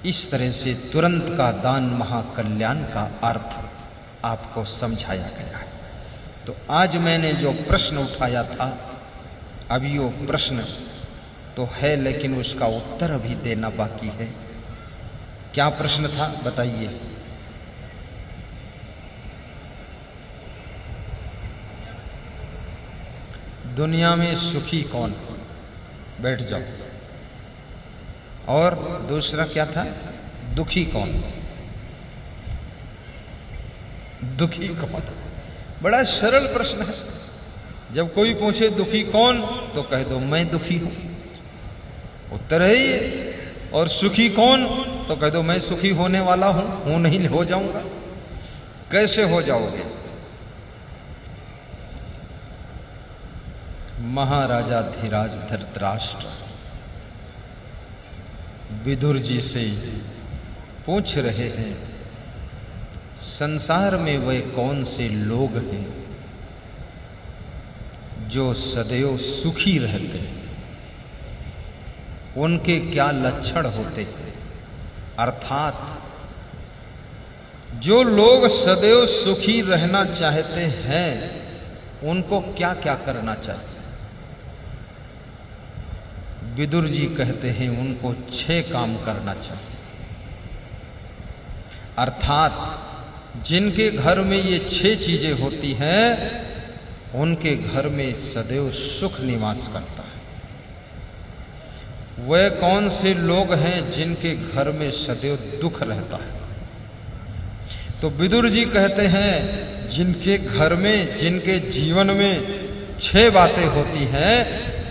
इस तरह से तुरंत का दान महाकल्याण का अर्थ आपको समझाया गया है। तो आज मैंने जो प्रश्न उठाया था, अभी वो प्रश्न तो है लेकिन उसका उत्तर अभी देना बाकी है। क्या प्रश्न था बताइए? दुनिया में सुखी कौन है? बैठ जाओ। और दूसरा क्या था? दुखी कौन? दुखी कौन? बड़ा सरल प्रश्न है। जब कोई पूछे दुखी कौन, तो कह दो मैं दुखी हूं, उत्तर है ये। और सुखी कौन, तो कह दो मैं सुखी होने वाला हूं नहीं, हो जाऊंगा। कैसे हो जाओगे? महाराजा धीराज धृतराष्ट्र विदुर जी से पूछ रहे हैं, संसार में वे कौन से लोग हैं जो सदैव सुखी रहते हैं? उनके क्या लक्षण होते हैं? अर्थात जो लोग सदैव सुखी रहना चाहते हैं उनको क्या क्या करना चाहिए? विदुर जी कहते हैं उनको 6 काम करना चाहिए। अर्थात जिनके घर में ये 6 चीजें होती हैं उनके घर में सदैव सुख निवास करता है। वे कौन से लोग हैं जिनके घर में सदैव दुख रहता है? तो विदुर जी कहते हैं जिनके घर में, जिनके जीवन में 6 बातें होती हैं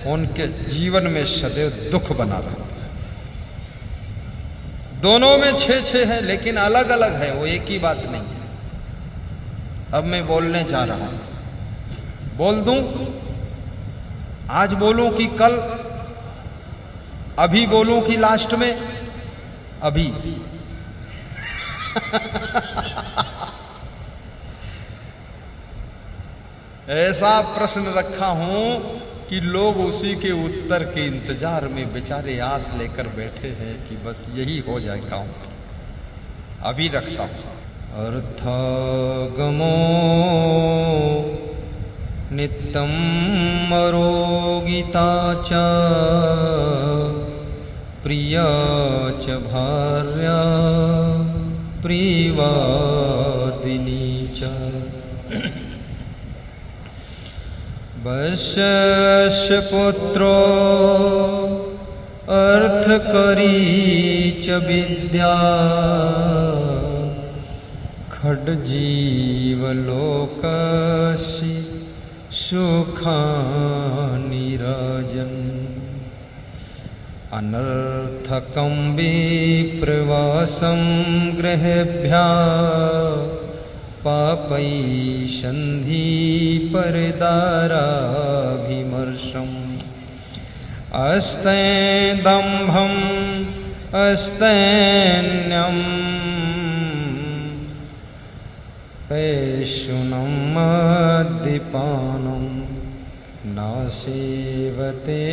उनके जीवन में सदैव दुख बना रहता है। दोनों में 6 है लेकिन अलग अलग है, वो एक ही बात नहीं है। अब मैं बोलने जा रहा हूं, बोल दूं? आज बोलूं कि कल? अभी बोलूं कि लास्ट में? अभी। ऐसा प्रश्न रखा हूं कि लोग उसी के उत्तर के इंतजार में बेचारे आस लेकर बैठे हैं कि बस यही हो जाए काम। अभी रखता हूं। अर्थागमो नित्यं मरोगिता च प्रिया च भार्या प्रियवादिनी च वश्यस्य पुत्रो अर्थकरी च विद्या खड्जीवलोकस्य सुखानि राजन् अनर्थकं विप्रवासं गृहेभ्यः पापै सन्धि परदाराभिमर्शम् अस्तेदम्भम् अस्तेन्यम् पैशुनं मद्यपानं नासेवते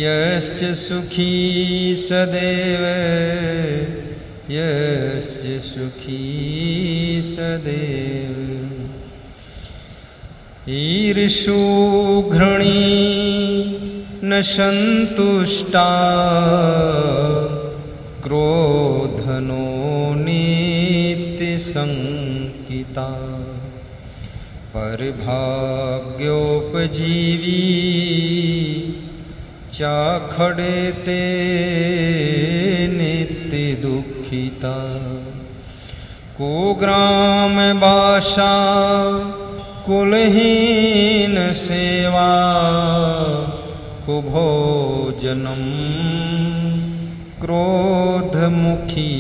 यश्च सुखी सदैव यस्य सुखी सदैव ईर्षो घृणी न संतुष्टा क्रोधनो नित्य संकिता परभाग्योपजीवी चाखड़ेते नित्य दुखिता कुग्राम बासा कुलहीन सेवा कुभोजनम क्रोधमुखी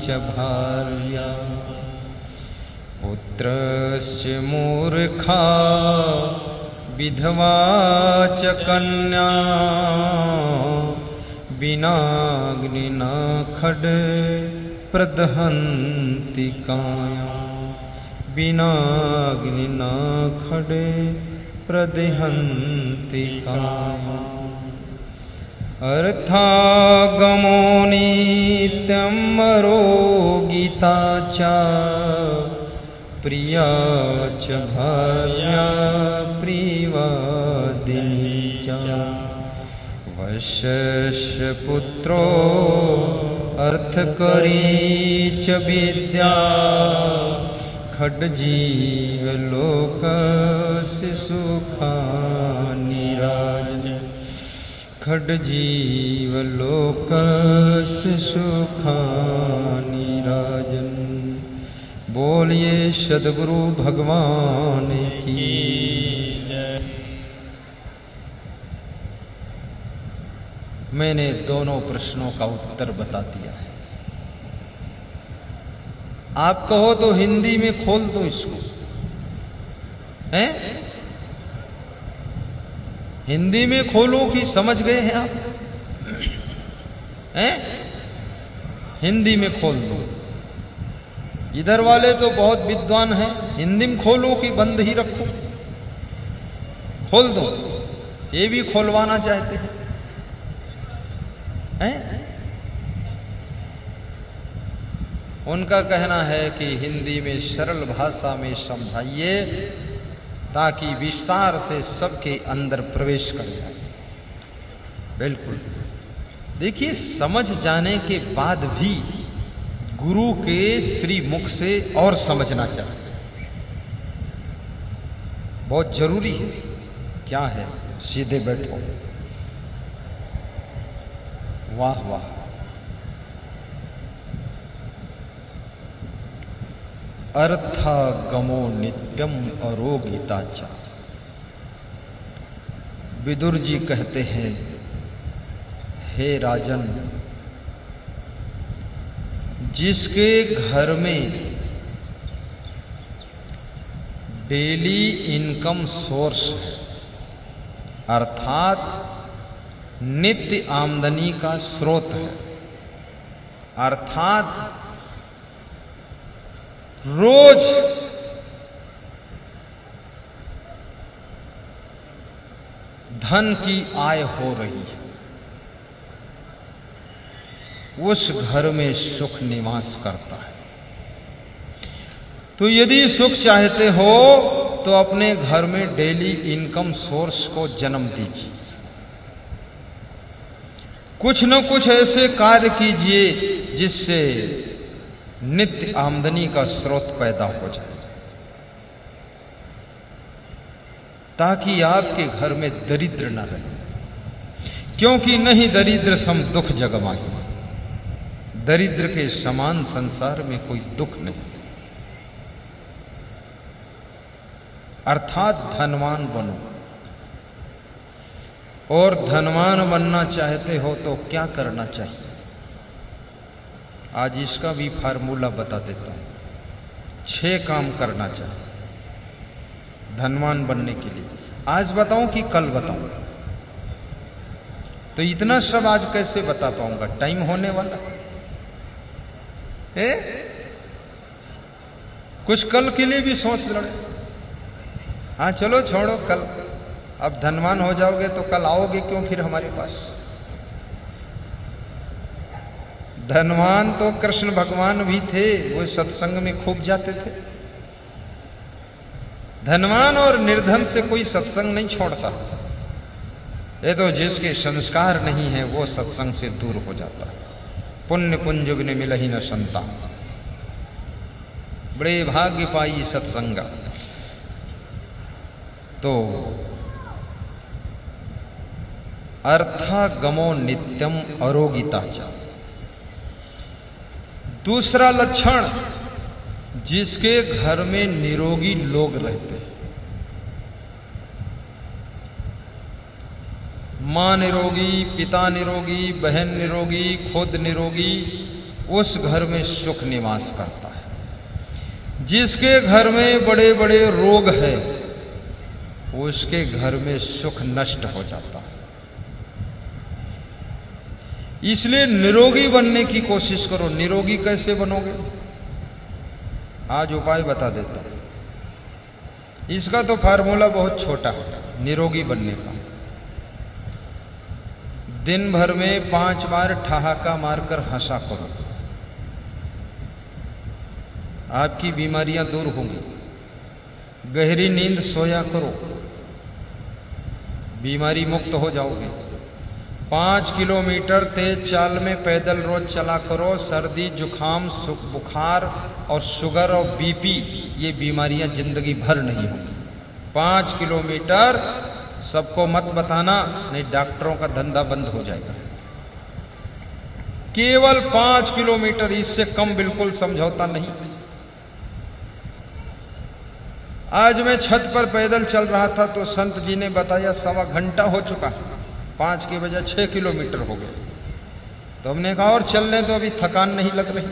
च भार्या पुत्रस्य मूर्खा विधवा च कन्या विनाग्निना खड् प्रदहन्ति काया विनाग्निना खड् प्रदहन्ति काया अर्थागमो गीता च प्रिया च भार्या प्रियवादिनी च वशस्य पुत्रो अर्थकरी च विद्या खड्जीवलोकस्य सुखानि राजन् खड्जीवलोकस्य सुखानि राजन्। बोलिए सद्गुरु भगवान की जय। मैंने दोनों प्रश्नों का उत्तर बता दिया है। आप कहो तो हिंदी में खोल दो इसको, हैं? हिंदी में खोलो कि समझ गए हैं आप? हैं? हिंदी में खोल दो। इधर वाले तो बहुत विद्वान हैं, हिंदी में खोलो कि बंद ही रखो? खोल दो। ये भी खोलवाना चाहते हैं, हैं? उनका कहना है कि हिंदी में सरल भाषा में समझाइए ताकि विस्तार से सबके अंदर प्रवेश कर जाए। बिल्कुल। देखिए, समझ जाने के बाद भी गुरु के श्री मुख से और समझना चाहिए, बहुत जरूरी है। क्या है? सीधे बैठो। वाह वाह। अर्थागमो नित्यम अरोगिता च। विदुर जी कहते हैं, हे राजन, जिसके घर में डेली इनकम सोर्स है, अर्थात नित्य आमदनी का स्रोत है, अर्थात रोज धन की आय हो रही है, उस घर में सुख निवास करता है। तो यदि सुख चाहते हो तो अपने घर में डेली इनकम सोर्स को जन्म दीजिए। कुछ न कुछ ऐसे कार्य कीजिए जिससे नित्य आमदनी का स्रोत पैदा हो जाए, ताकि आपके घर में दरिद्र न रहे। क्योंकि नहीं दरिद्र सम दुख जग माही, दरिद्र के समान संसार में कोई दुख नहीं। अर्थात धनवान बनो। और धनवान बनना चाहते हो तो क्या करना चाहिए? आज इसका भी फार्मूला बता देता हूं। 6 काम करना चाहिए धनवान बनने के लिए। आज बताऊं कि कल बताऊं? तो इतना सब आज कैसे बता पाऊंगा, टाइम होने वाला है। कुछ कल के लिए भी सोच लड़े। हाँ चलो छोड़ो कल, अब धनवान हो जाओगे तो कल आओगे क्यों फिर हमारे पास? धनवान तो कृष्ण भगवान भी थे, वो सत्संग में खूब जाते थे। धनवान और निर्धन से कोई सत्संग नहीं छोड़ता। ये तो जिसके संस्कार नहीं है वो सत्संग से दूर हो जाता है। पुण्य पुंज बिन मिलहि न संता, बड़े भाग्य पाई सत्संगा। तो अर्थागमो नित्यम अरोगिता च। दूसरा लक्षण, जिसके घर में निरोगी लोग रहते हैं। मां निरोगी, पिता निरोगी, बहन निरोगी, खुद निरोगी, उस घर में सुख निवास करता है। जिसके घर में बड़े बड़े रोग है, उसके घर में सुख नष्ट हो जाता है। इसलिए निरोगी बनने की कोशिश करो। निरोगी कैसे बनोगे? आज उपाय बता देता हूं। इसका तो फार्मूला बहुत छोटा है निरोगी बनने का। दिन भर में 5 बार ठहाका मारकर हंसा करो। आपकी बीमारियां दूर होंगी। गहरी नींद सोया करो, बीमारी मुक्त हो जाओगे। 5 किलोमीटर तेज चाल में पैदल रोज चला करो। सर्दी, जुखाम, बुखार और शुगर और बीपी ये बीमारियां जिंदगी भर नहीं होंगी। 5 किलोमीटर, सबको मत बताना, नहीं डॉक्टरों का धंधा बंद हो जाएगा। केवल 5 किलोमीटर, इससे कम बिल्कुल समझौता नहीं। आज मैं छत पर पैदल चल रहा था तो संत जी ने बताया 1.25 घंटा हो चुका है, 5 की बजाय 6 किलोमीटर हो गए। तो हमने कहा और चलने तो अभी थकान नहीं लग रही।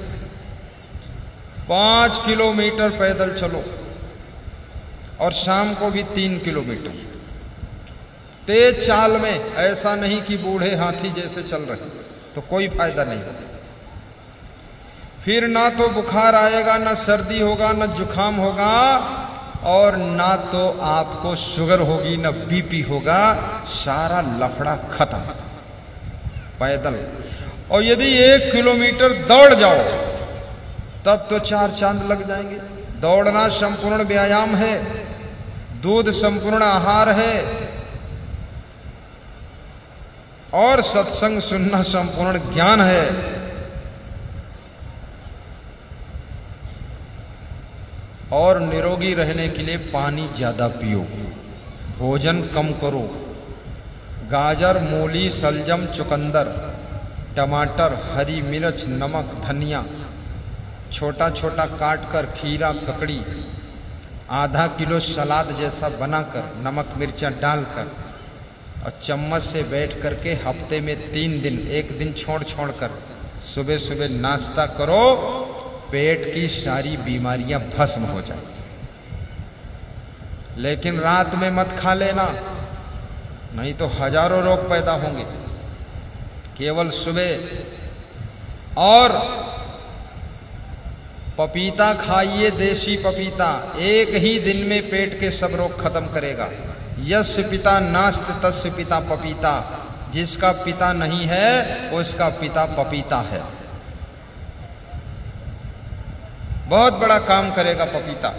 5 किलोमीटर पैदल चलो और शाम को भी 3 किलोमीटर तेज चाल में। ऐसा नहीं कि बूढ़े हाथी जैसे चल रहे, तो कोई फायदा नहीं। फिर ना तो बुखार आएगा, ना सर्दी होगा, ना जुखाम होगा, और ना तो आपको शुगर होगी, ना बीपी होगा। सारा लफड़ा खत्म पैदल। और यदि 1 किलोमीटर दौड़ जाओ तब तो 4 चांद लग जाएंगे। दौड़ना संपूर्ण व्यायाम है, दूध संपूर्ण आहार है, और सत्संग सुनना संपूर्ण ज्ञान है। और निरोगी रहने के लिए पानी ज्यादा पियो, भोजन कम करो। गाजर, मूली, सलजम, चुकंदर, टमाटर, हरी मिर्च, नमक, धनिया छोटा छोटा काट कर, खीरा, ककड़ी आधा किलो सलाद जैसा बनाकर, नमक मिर्चा डालकर और चम्मच से बैठ करके हफ्ते में 3 दिन, 1 दिन छोड़ छोड़ कर सुबह सुबह नाश्ता करो। पेट की सारी बीमारियां भस्म हो जाएंगी। लेकिन रात में मत खा लेना, नहीं तो हजारों रोग पैदा होंगे। केवल सुबह। और पपीता खाइए, देसी पपीता, एक ही दिन में पेट के सब रोग खत्म करेगा। यस्य पिता नास्ति तस्य पिता पपीता, जिसका पिता नहीं है उसका पिता पपीता है। बहुत बड़ा काम करेगा पपीता।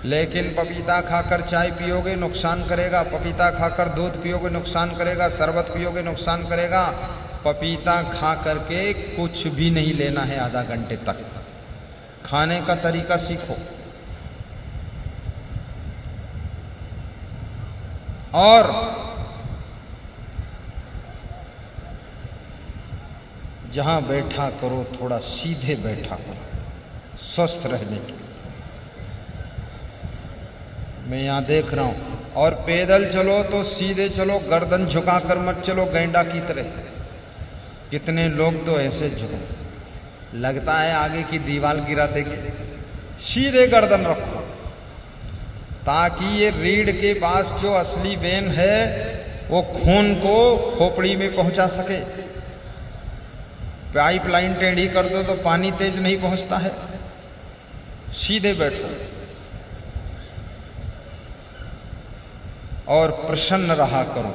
लेकिन पपीता खाकर चाय पियोगे नुकसान करेगा, पपीता खाकर दूध पियोगे नुकसान करेगा, शरबत पियोगे नुकसान करेगा। पपीता खा करके कुछ भी नहीं लेना है आधा घंटे तक। खाने का तरीका सीखो। और जहां बैठा करो थोड़ा सीधे बैठा करो, स्वस्थ रहने के। मैं यहाँ देख रहा हूँ। और पैदल चलो तो सीधे चलो, गर्दन झुकाकर मत चलो गैंडा की तरह। कितने लोग तो ऐसे झुके, लगता है आगे की दीवार गिरा देंगे। सीधे गर्दन रखो ताकि ये रीढ़ के पास जो असली वेन है वो खून को खोपड़ी में पहुंचा सके। पाइपलाइन टेढ़ी कर दो तो पानी तेज नहीं पहुंचता है। सीधे बैठो और प्रसन्न रहा करो।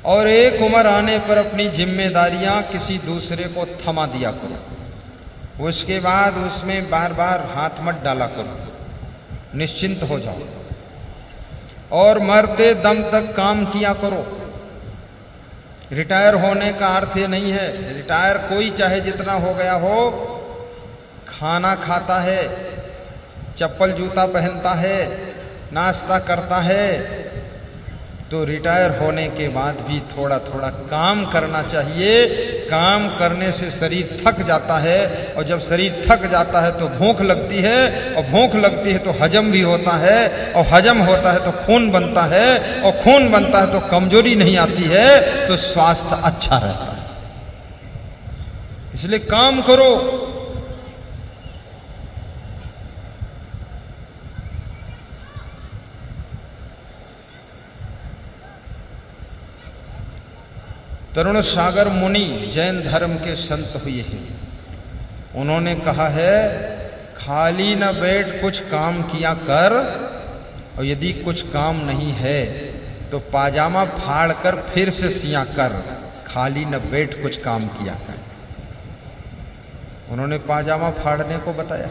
और एक उम्र आने पर अपनी जिम्मेदारियां किसी दूसरे को थमा दिया करो। उसके बाद उसमें बार बार हाथ मत डाला करो, निश्चिंत हो जाओ। और मरते दम तक काम किया करो। रिटायर होने का अर्थ ये नहीं है, रिटायर कोई चाहे जितना हो गया हो, खाना खाता है, चप्पल जूता पहनता है, नाश्ता करता है, तो रिटायर होने के बाद भी थोड़ा थोड़ा काम करना चाहिए। काम करने से शरीर थक जाता है, और जब शरीर थक जाता है तो भूख लगती है, और भूख लगती है तो हजम भी होता है, और हजम होता है तो खून बनता है, और खून बनता है तो कमजोरी नहीं आती है, तो स्वास्थ्य अच्छा रहता है। इसलिए काम करो। तरुण सागर मुनि जैन धर्म के संत हुए हैं। उन्होंने कहा है खाली न बैठ, कुछ काम किया कर, और यदि कुछ काम नहीं है तो पाजामा फाड़ कर फिर से सिया कर। खाली न बैठ, कुछ काम किया कर। उन्होंने पाजामा फाड़ने को बताया।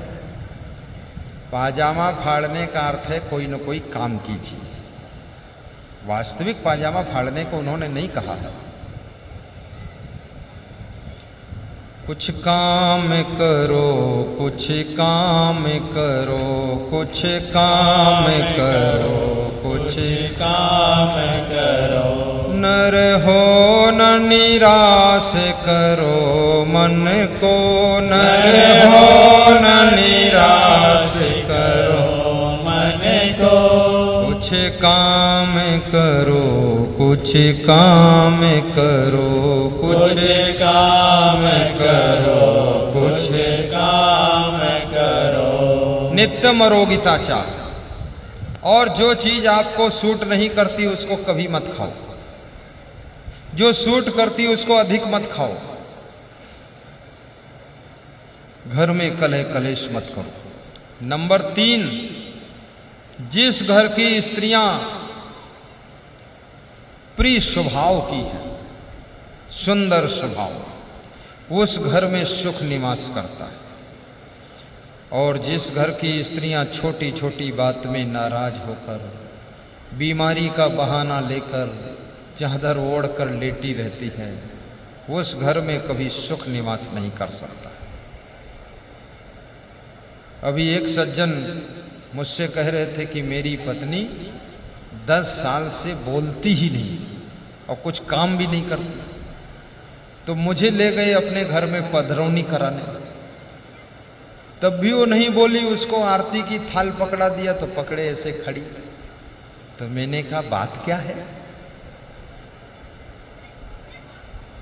पाजामा फाड़ने का अर्थ है कोई न कोई काम कीजिए। वास्तविक पाजामा फाड़ने को उन्होंने नहीं कहा है। कुछ काम करो, कुछ काम करो, कुछ काम करो, कुछ काम करो। नर हो न निराश करो मन को, नर हो न निराश करो मन को। कुछ काम करो, कुछ काम करो, कुछ काम करो, कुछ काम करो। नित्य मरोगिताचार। और जो चीज आपको सूट नहीं करती उसको कभी मत खाओ, जो सूट करती उसको अधिक मत खाओ। घर में कलह कलेश मत करो। नंबर 3, जिस घर की स्त्रियां प्रिय स्वभाव की है, सुंदर स्वभाव, उस घर में सुख निवास करता है। और जिस घर की स्त्रियां छोटी छोटी बात में नाराज होकर, बीमारी का बहाना लेकर चादर ओढ़ कर लेटी रहती है, उस घर में कभी सुख निवास नहीं कर सकता। अभी एक सज्जन मुझसे कह रहे थे कि मेरी पत्नी 10 साल से बोलती ही नहीं और कुछ काम भी नहीं करती। तो मुझे ले गए अपने घर में पधरौनी कराने, तब भी वो नहीं बोली। उसको आरती की थाल पकड़ा दिया तो पकड़े ऐसे खड़ी। तो मैंने कहा बात क्या है?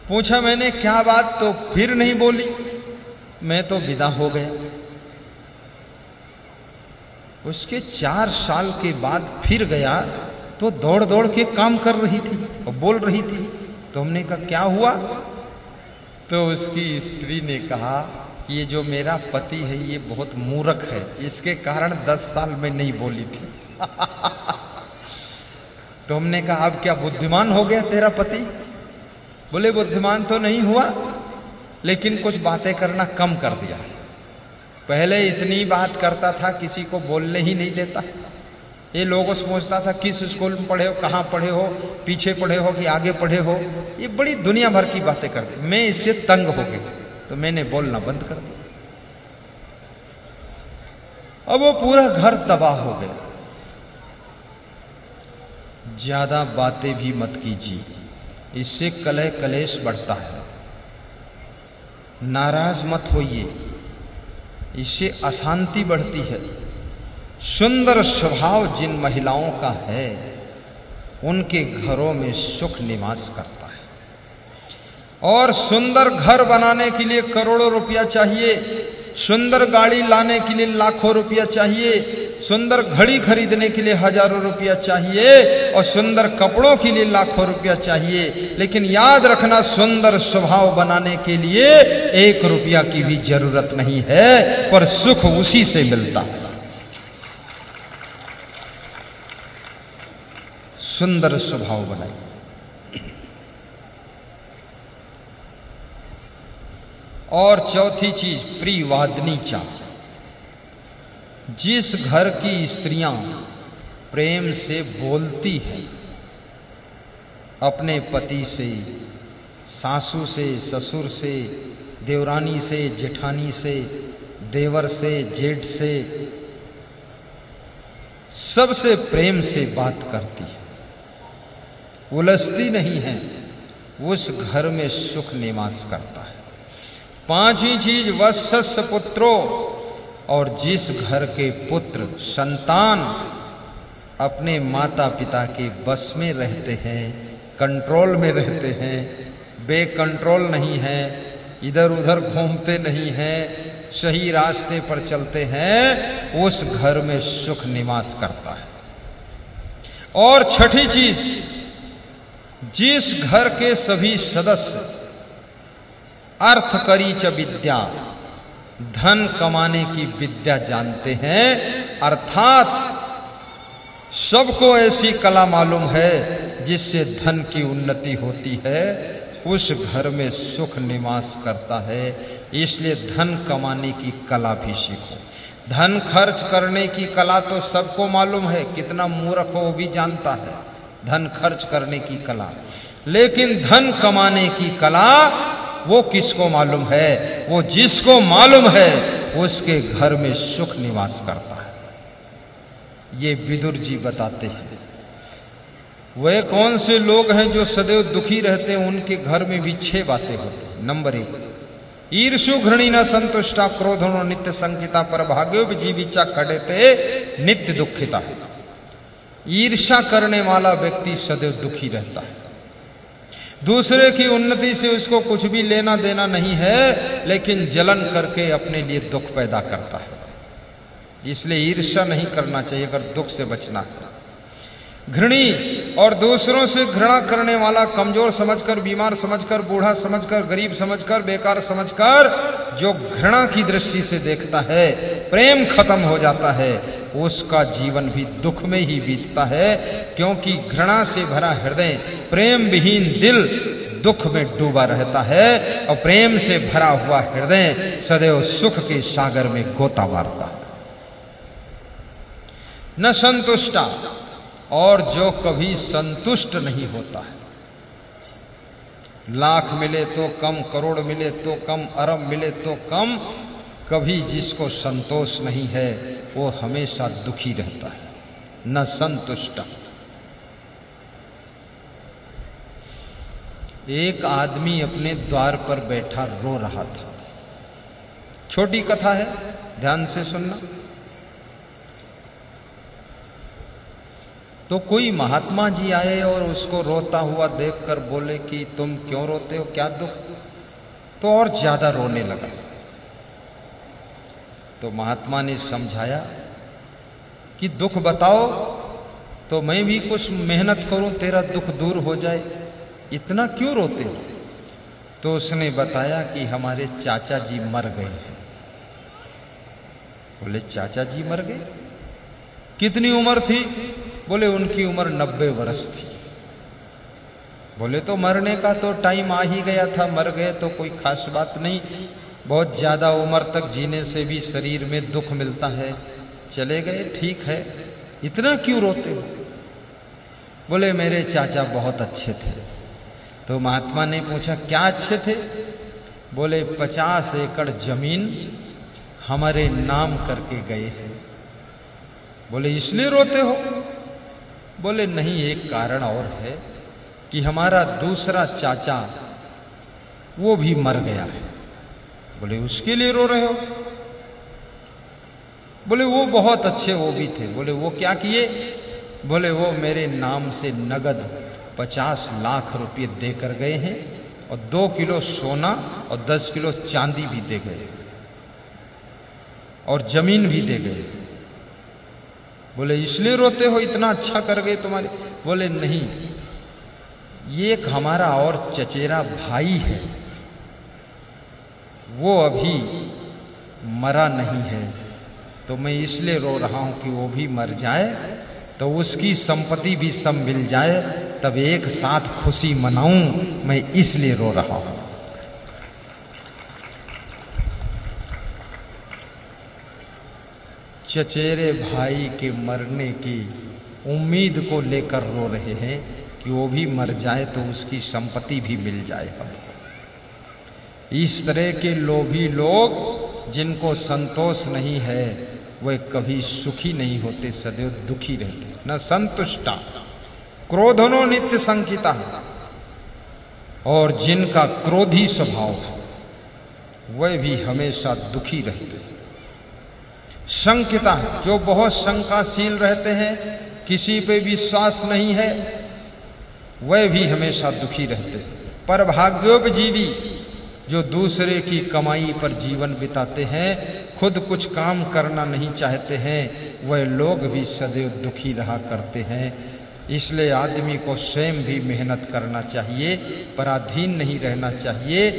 पूछा मैंने क्या बात, तो फिर नहीं बोली। मैं तो विदा हो गया। उसके 4 साल के बाद फिर गया तो दौड़ दौड़ के काम कर रही थी और बोल रही थी। तो हमने कहा क्या हुआ? तो उसकी स्त्री ने कहा कि ये जो मेरा पति है ये बहुत मूर्ख है, इसके कारण 10 साल में नहीं बोली थी। तो हमने कहा अब क्या बुद्धिमान हो गया तेरा पति? बोले बुद्धिमान तो नहीं हुआ, लेकिन कुछ बातें करना कम कर दिया। पहले इतनी बात करता था, किसी को बोलने ही नहीं देता। ये लोगों से पूछता था किस स्कूल में पढ़े हो, कहाँ पढ़े हो, पीछे पढ़े हो कि आगे पढ़े हो। ये बड़ी दुनिया भर की बातें करते। मैं इससे तंग हो गई तो मैंने बोलना बंद कर दिया। अब वो पूरा घर तबाह हो गया। ज्यादा बातें भी मत कीजिए, इससे कलह कलेश बढ़ता है। नाराज मत होइए, इससे अशांति बढ़ती है। सुंदर स्वभाव जिन महिलाओं का है उनके घरों में सुख निवास करता है। और सुंदर घर बनाने के लिए करोड़ों रुपया चाहिए, सुंदर गाड़ी लाने के लिए लाखों रुपया चाहिए, सुंदर घड़ी खरीदने के लिए हजारों रुपया चाहिए और सुंदर कपड़ों के लिए लाखों रुपया चाहिए। लेकिन याद रखना, सुंदर स्वभाव बनाने के लिए 1 रुपया की भी जरूरत नहीं है, पर सुख उसी से मिलता है। सुंदर स्वभाव बनाइए। और चौथी चीज, प्रियवादिनी चाह। जिस घर की स्त्रियां प्रेम से बोलती हैं अपने पति से, सासू से, ससुर से, देवरानी से, जेठानी से, देवर से, जेठ से, सबसे प्रेम से बात करती है, उलझती नहीं है, उस घर में सुख निवास करता है। 5वीं चीज, वत्सस्य पुत्रो। और जिस घर के पुत्र संतान अपने माता पिता के बस में रहते हैं, कंट्रोल में रहते हैं, बेकंट्रोल नहीं है, इधर उधर घूमते नहीं हैं, सही रास्ते पर चलते हैं, उस घर में सुख निवास करता है। और छठी चीज, जिस घर के सभी सदस्य अर्थ करी च विद्या, धन कमाने की विद्या जानते हैं, अर्थात सबको ऐसी कला मालूम है जिससे धन की उन्नति होती है, उस घर में सुख निवास करता है। इसलिए धन कमाने की कला भी सीखो। धन खर्च करने की कला तो सबको मालूम है, कितना मूर्ख हो वो भी जानता है धन खर्च करने की कला, लेकिन धन कमाने की कला वो किसको मालूम है? वो जिसको मालूम है उसके घर में सुख निवास करता है। ये विदुर जी बताते हैं। वे कौन से लोग हैं जो सदैव दुखी रहते हैं? उनके घर में भी 6 बातें होती हैं। नंबर 1, ईर्षु घृणी न संतुष्टा क्रोधनो नित्य संकिता पर भाग्योपजीविचा खड़ेते नित्य दुखिता। ईर्षा करने वाला व्यक्ति सदैव दुखी रहता है। दूसरे की उन्नति से उसको कुछ भी लेना देना नहीं है, लेकिन जलन करके अपने लिए दुख पैदा करता है। इसलिए ईर्षा नहीं करना चाहिए अगर दुख से बचना है। घृणी और दूसरों से घृणा करने वाला, कमजोर समझकर, बीमार समझकर, बूढ़ा समझकर, गरीब समझकर, बेकार समझकर जो घृणा की दृष्टि से देखता है, प्रेम खत्म हो जाता है, उसका जीवन भी दुख में ही बीतता है। क्योंकि घृणा से भरा हृदय, प्रेम विहीन दिल दुख में डूबा रहता है, और प्रेम से भरा हुआ हृदय सदैव सुख के सागर में गोता मारता है। न संतुष्टा, और जो कभी संतुष्ट नहीं होता है। लाख मिले तो कम, करोड़ मिले तो कम, अरब मिले तो कम, कभी जिसको संतोष नहीं है वो हमेशा दुखी रहता है। न संतुष्टा। एक आदमी अपने द्वार पर बैठा रो रहा था। छोटी कथा है, ध्यान से सुनना। तो कोई महात्मा जी आए और उसको रोता हुआ देखकर बोले कि तुम क्यों रोते हो, क्या दुख? तो और ज्यादा रोने लगा। तो महात्मा ने समझाया कि दुख बताओ तो मैं भी कुछ मेहनत करूं, तेरा दुख दूर हो जाए, इतना क्यों रोते हो? तो उसने बताया कि हमारे चाचा जी मर गए हैं। बोले चाचा जी मर गए? कितनी उम्र थी? बोले उनकी उम्र 90 वर्ष थी। बोले तो मरने का तो टाइम आ ही गया था, मर गए तो कोई खास बात नहीं, बहुत ज्यादा उम्र तक जीने से भी शरीर में दुख मिलता है, चले गए ठीक है, इतना क्यों रोते हो? बोले मेरे चाचा बहुत अच्छे थे। तो महात्मा ने पूछा क्या अच्छे थे? बोले 50 एकड़ जमीन हमारे नाम करके गए हैं। बोले इसलिए रोते हो? बोले नहीं, एक कारण और है कि हमारा दूसरा चाचा वो भी मर गया है। बोले उसके लिए रो रहे हो? बोले वो बहुत अच्छे वो भी थे। बोले वो क्या किए? बोले वो मेरे नाम से नगद 50 लाख रुपए देकर गए हैं, और 2 किलो सोना और 10 किलो चांदी भी दे गए, और जमीन भी दे गए। बोले इसलिए रोते हो, इतना अच्छा कर गए तुम्हारे? बोले नहीं, ये एक हमारा और चचेरा भाई है, वो अभी मरा नहीं है, तो मैं इसलिए रो रहा हूं कि वो भी मर जाए तो उसकी संपत्ति भी सब मिल जाए, तब एक साथ खुशी मनाऊं, मैं इसलिए रो रहा हूं। चचेरे भाई के मरने की उम्मीद को लेकर रो रहे हैं कि वो भी मर जाए तो उसकी संपत्ति भी मिल जाए हमको। इस तरह के लोभी लोग जिनको संतोष नहीं है वे कभी सुखी नहीं होते, सदैव दुखी रहते। न संतुष्टा क्रोधनो नित्य संकिता, और जिनका क्रोधी स्वभाव है वह भी हमेशा दुखी रहते। शंकिता, जो बहुत शंकाशील रहते हैं, किसी पे विश्वास नहीं है, वह भी हमेशा दुखी रहते। पर भाग्योपजीवी, जो दूसरे की कमाई पर जीवन बिताते हैं, खुद कुछ काम करना नहीं चाहते हैं, वह लोग भी सदैव दुखी रहा करते हैं। इसलिए आदमी को स्वयं भी मेहनत करना चाहिए, पराधीन नहीं रहना चाहिए।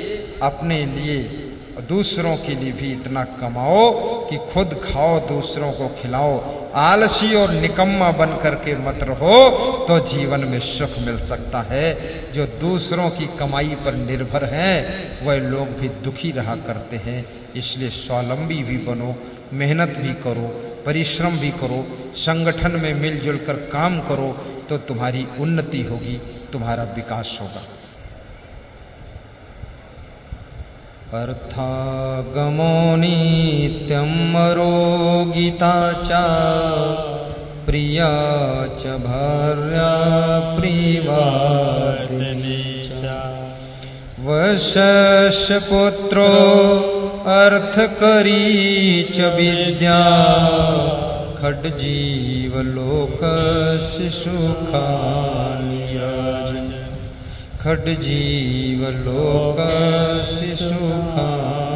अपने लिए दूसरों के लिए भी इतना कमाओ कि खुद खाओ, दूसरों को खिलाओ, आलसी और निकम्मा बन करके मत रहो, तो जीवन में सुख मिल सकता है। जो दूसरों की कमाई पर निर्भर हैं वह लोग भी दुखी रहा करते हैं। इसलिए स्वावलंबी भी बनो, मेहनत भी करो, परिश्रम भी करो, संगठन में मिलजुल कर काम करो, तो तुम्हारी उन्नति होगी, तुम्हारा विकास होगा। अर्थागमो नित्यं मरोगिता च प्रिया च भार्या प्रियवादिनी च वशस्य पुत्रो अर्थकरी च विद्या खड्जीवलोकस्य सुखानि राजन् खड्जीवलोकस्य सुखानि